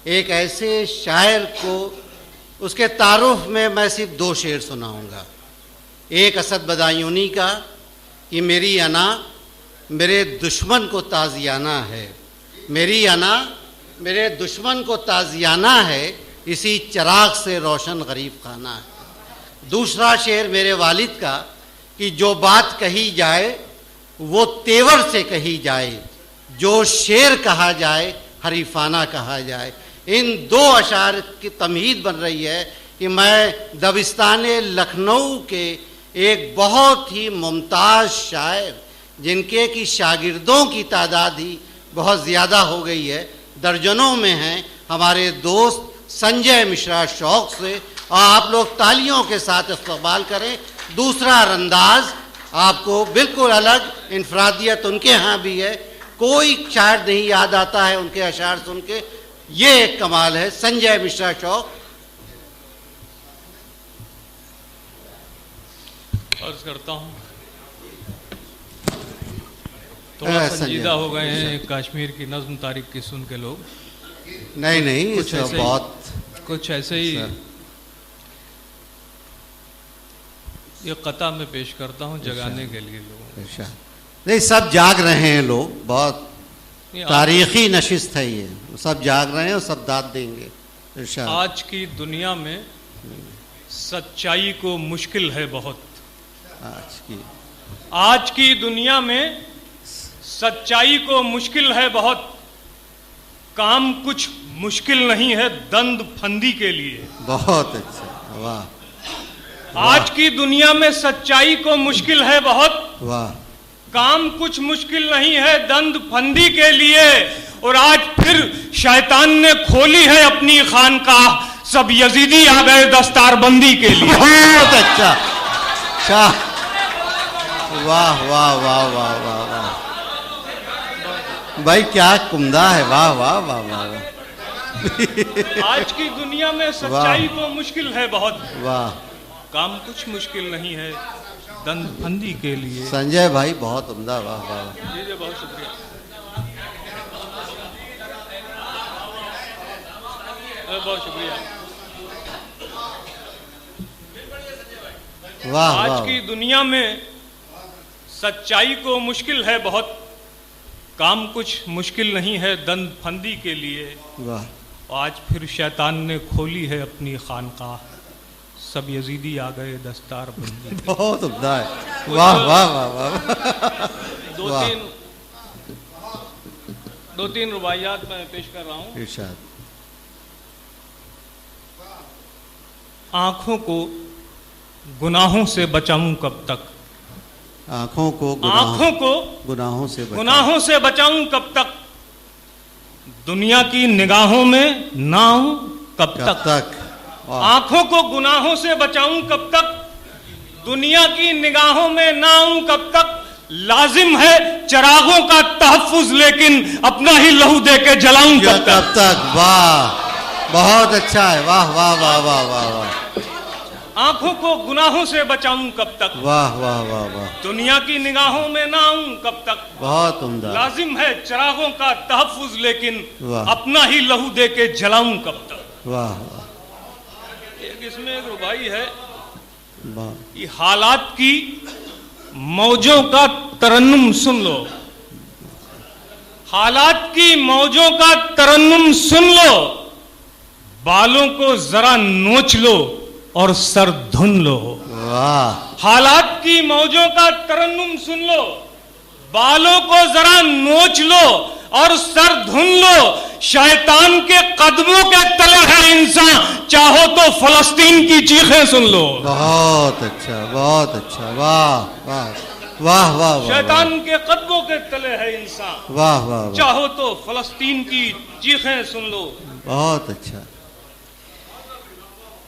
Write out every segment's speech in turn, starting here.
एक ऐसे शायर को उसके तारुफ में मैं सिर्फ 2 शेर सुनाऊंगा। एक असद बदायूनी का कि मेरी अना मेरे दुश्मन को ताज़ियाना है, मेरी अना मेरे दुश्मन को ताज़ियाना है, इसी चिराग से रोशन गरीब खाना है। दूसरा शेर मेरे वालिद का कि जो बात कही जाए वो तेवर से कही जाए, जो शेर कहा जाए हरीफाना कहा जाए। इन 2 अशार की तमहीद बन रही है कि मैं दबिस्तान लखनऊ के एक बहुत ही मुमताज़ शायर, जिनके की शागिर्दों की तादाद ही बहुत ज़्यादा हो गई है, दर्जनों में हैं, हमारे दोस्त संजय मिश्रा शौक़ से, और आप लोग तालियों के साथ इस्तकबाल करें। दूसरा अंदाज आपको बिल्कुल अलग, इनफरादियत उनके यहाँ भी है, कोई शायर नहीं याद आता है उनके अशार सुन के, ये एक कमाल है। संजय मिश्रा शौक़। अर्ज करता हूँ, थोड़ा संजीदा हो गए हैं कश्मीर की नज्म तारीख की सुन के लोग। नहीं कुछ ऐसे ही ये कता में पेश करता हूँ जगाने के लिए लोगों को। नहीं, सब जाग रहे हैं लोग, बहुत तारीखी नशिस्त है ये, सब जाग रहे हैं और सब दाद देंगे। आज की दुनिया में सच्चाई को मुश्किल है बहुत, आज की दुनिया में सच्चाई को मुश्किल है बहुत, काम कुछ मुश्किल नहीं है दंद फंदी के लिए। बहुत अच्छा, वाह। आज की दुनिया में सच्चाई को मुश्किल है बहुत, वाह। काम कुछ मुश्किल नहीं है दंद फंदी के लिए, और आज फिर शैतान ने खोली है अपनी खानकाह, सब यजीदी आ गए दस्तारबंदी के लिए। बहुत अच्छा, वाह वाह वाह वाह वाह वाह भाई, क्या कुमदा है, वाह वाह वाह वाह। आज की दुनिया में सच्चाई को मुश्किल है बहुत, वाह, काम कुछ मुश्किल नहीं है दंदफंदी के लिए। संजय भाई बहुत उम्दा, वाह वाह। जी जी, बहुत शुक्रिया, बहुत शुक्रिया। वाह। आज की दुनिया में सच्चाई को मुश्किल है बहुत, काम कुछ मुश्किल नहीं है दंदफंदी के लिए। वाह। आज फिर शैतान ने खोली है अपनी खानकाह, सब यजीदी आ गए दस्तार बंदी। बहुत उम्दा है, वाह वाह वाह वाह। दो तीन रुबाइयात मैं पेश कर रहा हूँ। इरशाद। आंखों को गुनाहों से बचाऊं कब तक, आंखों को गुनाहों से बचाऊं कब तक, दुनिया की निगाहों में ना आऊं कब तक। आंखों को गुनाहों से बचाऊं कब तक, दुनिया की निगाहों में ना आऊं कब तक, लाजिम है चिरागों का तहफ्फुज लेकिन अपना ही लहू दे के जलाऊं कब तक। वाह, बहुत अच्छा है, वाह वाह वाह वाह वाह वाह। आंखों को गुनाहों से बचाऊं कब तक, वाह वाह वाह वाह, दुनिया की निगाहों में ना आऊं कब तक, बहुत उम्दा। लाजिम है चिरागों का तहफ्फुज लेकिन अपना ही लहू दे के जलाऊं कब तक। वाह वाह। एक इसमें एक रुबाई है कि हालात की मौजों का तरन्नुम सुन लो, हालात की मौजों का तरन्नुम सुन लो, बालों को जरा नोच लो और सर धुन लो। वाह। हालात की मौजों का तरन्नुम सुन लो, बालों को जरा नोच लो और सर धुन लो, शैतान के कदमों के तले है इंसान, चाहो तो फलस्तीन की चीखें सुन लो। बहुत अच्छा, बहुत अच्छा, वाह वाह वाह वाह। शैतान के कदमों के तले है इंसान, वाह वाह, चाहो तो फलस्तीन की चीखें सुन लो। बहुत अच्छा,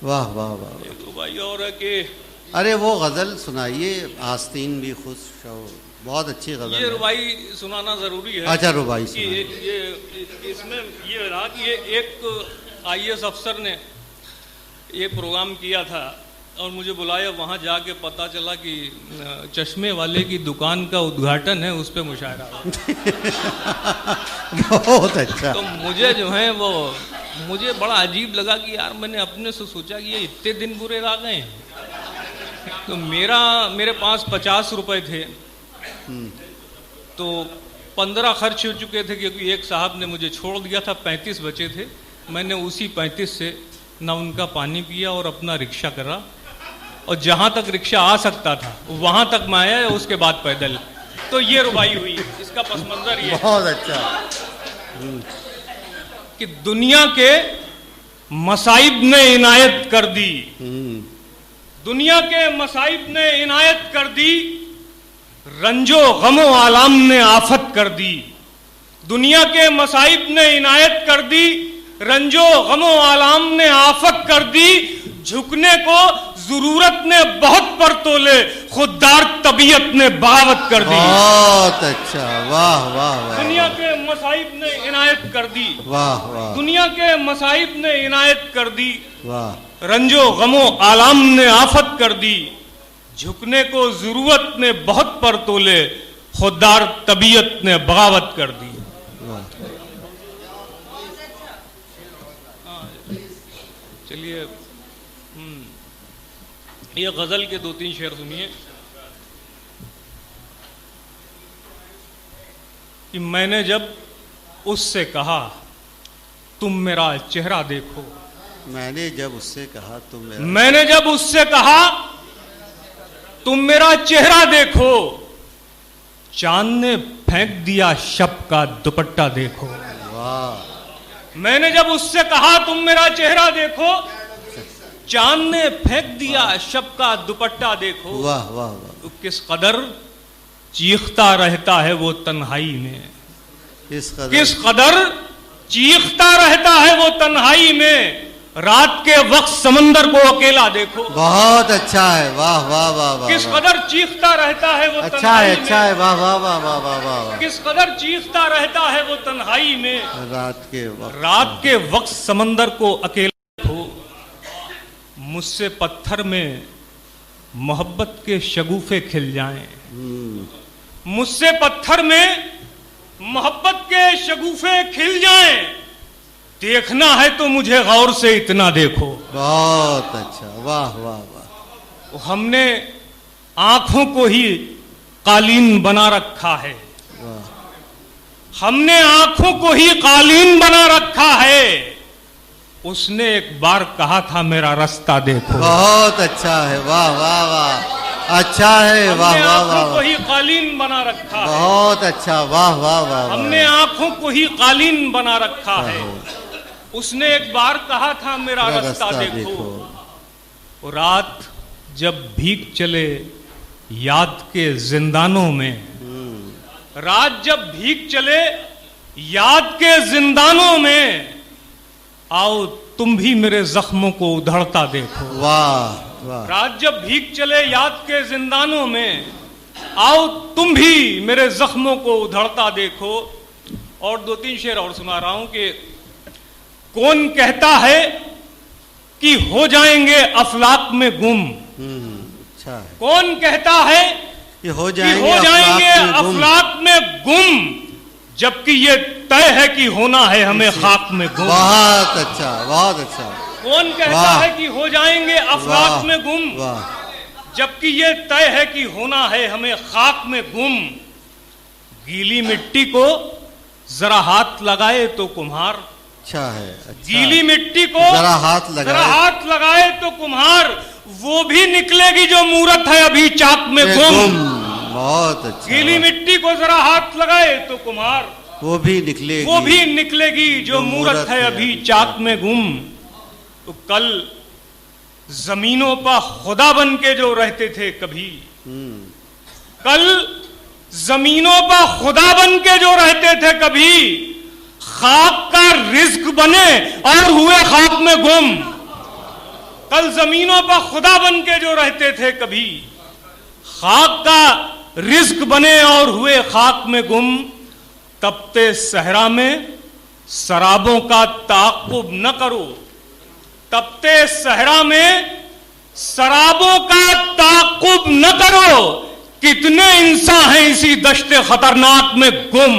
वाह वाह वाह। एक रुबाई और है कि, अरे वो गजल सुनाइए, आस्तीन भी खुश हो, बहुत अच्छी गजल। ये रुबाई सुनाना जरूरी है। अच्छा, रुबाई कि ये इसमें ये रहा कि ये एक IAS अफसर ने ये प्रोग्राम किया था और मुझे बुलाया, वहाँ जाके पता चला कि चश्मे वाले की दुकान का उद्घाटन है, उस पर मुशायरा। बहुत अच्छा। तो मुझे जो है वो मुझे बड़ा अजीब लगा कि यार मैंने अपने से सोचा कि ये इतने दिन बुरे आ गए हैं। तो मेरे पास 50 रुपए थे, तो 15 खर्च हो चुके थे क्योंकि एक साहब ने मुझे छोड़ दिया था, 35 बचे थे। मैंने उसी 35 से ना उनका पानी पिया और अपना रिक्शा करा, और जहां तक रिक्शा आ सकता था वहां तक मैं आया, उसके बाद पैदल। तो ये रुबाई हुई, इसका पस मंजर ये बहुत अच्छा कि दुनिया के मसाइब ने इनायत कर दी, दुनिया के मसाइब ने इनायत कर दी, रंजो गमो आलाम ने आफत कर दी। दुनिया के मसाइब ने इनायत कर दी, रंजो गमो आलाम ने आफत कर दी। झुकने को जरूरत ने बहुत पर तोले, खुददार तबीयत ने बगावत कर दी। बहुत अच्छा, वाह वाह वाह। दुनिया के मसाइब ने इनायत कर दी, वाह वाह। दुनिया के मसाइब ने इनायत कर दी, वाह। रंजो गमो आलाम ने आफत कर दी। झुकने को जरूरत ने बहुत पर तोले, खुददार तबीयत ने बगावत कर दी। चलिए ये गजल के 2-3 शेर सुनिए कि मैंने जब उससे कहा तुम मेरा चेहरा देखो, मैंने जब उससे कहा मैंने जब उससे कहा तुम मेरा चेहरा देखो, चांद ने फेंक दिया शब का दुपट्टा देखो। वाह। मैंने जब उससे कहा तुम मेरा चेहरा देखो, चांद ने फेंक दिया शब का दुपट्टा देखो। वाह वाह वाह। तो किस कदर चीखता रहता है वो तन्हाई में, किस कदर चीखता रहता है वो तन्हाई में। रात के वक्त समंदर को अकेला देखो। बहुत अच्छा है, वाह वाह वाह वाह। किस कदर चीखता रहता है वो अच्छा है, अच्छा है, वाह वाह वाह वाह वाह वाह। किस कदर चीखता रहता है वो तन्हाई में। रात के वक्त समंदर को अकेला देखो। मुझसे पत्थर में मोहब्बत के शगुफे खिल जाएं, मुझसे पत्थर में मोहब्बत के शगुफे खिल जाएं। देखना है तो मुझे गौर से इतना देखो। बहुत अच्छा, वाह वाह वाह। हमने आंखों को ही कालीन बना रखा है, हमने आंखों को ही कालीन बना रखा है। उसने एक बार कहा था मेरा रास्ता देखो। बहुत अच्छा है, वाह वाह वाह। अच्छा है, वाह वाह वाह। आंखों को ही कालीन बना रखा है। बहुत अच्छा, वाह वाह वाह। हमने आंखों को ही कालीन बना रखा है। उसने एक बार कहा था मेरा रास्ता देखो। रात जब भीग चले याद के जिंदानों में, रात जब भीग चले याद के जिंदानों में, आओ तुम भी मेरे जख्मों को उधड़ता देखो। वाह वाह। रात जब भीग चले याद के जिंदानों में, आओ तुम भी मेरे जख्मों को उधड़ता देखो। और 2-3 शेर और सुना रहा हूं कि कौन कहता है कि हो जाएंगे अफलाक में गुम। अच्छा है। कौन कहता है कि हो जाएंगे अफलाक में गुम, जबकि ये तय है कि होना है हमें खाक में गुम। बहुत अच्छा, बहुत अच्छा। कौन कहता है कि हो जाएंगे अफलाक में गुम, जबकि ये तय है कि होना है हमें खाक में गुम। गीली मिट्टी को जरा हाथ लगाए तो कुम्हार। अच्छा है, अच्छा। गीली मिट्टी को जरा हाथ लगाए तो कुम्हार, वो भी निकलेगी जो मूरत है अभी चाक में गुम। बहुत अच्छा। गीली मिट्टी को जरा हाथ लगाए तो कुम्हार, वो भी निकलेगी जो मूरत है अभी चाक में गुम। तो कल जमीनों पर खुदा बन के जो रहते थे कभी, कल जमीनों पर खुदा बन के जो रहते थे कभी, खाक का रिज्क बने और हुए खाक में गुम। कल जमीनों पर खुदा बन के जो रहते थे कभी, खाक का रिज्क बने और हुए खाक में गुम। तपते सहरा में शराबों का ताक़ुब न करो, तपते सहरा में शराबों का ताक़ुब न करो। कितने इंसान हैं इसी दश्ते खतरनाक में गुम।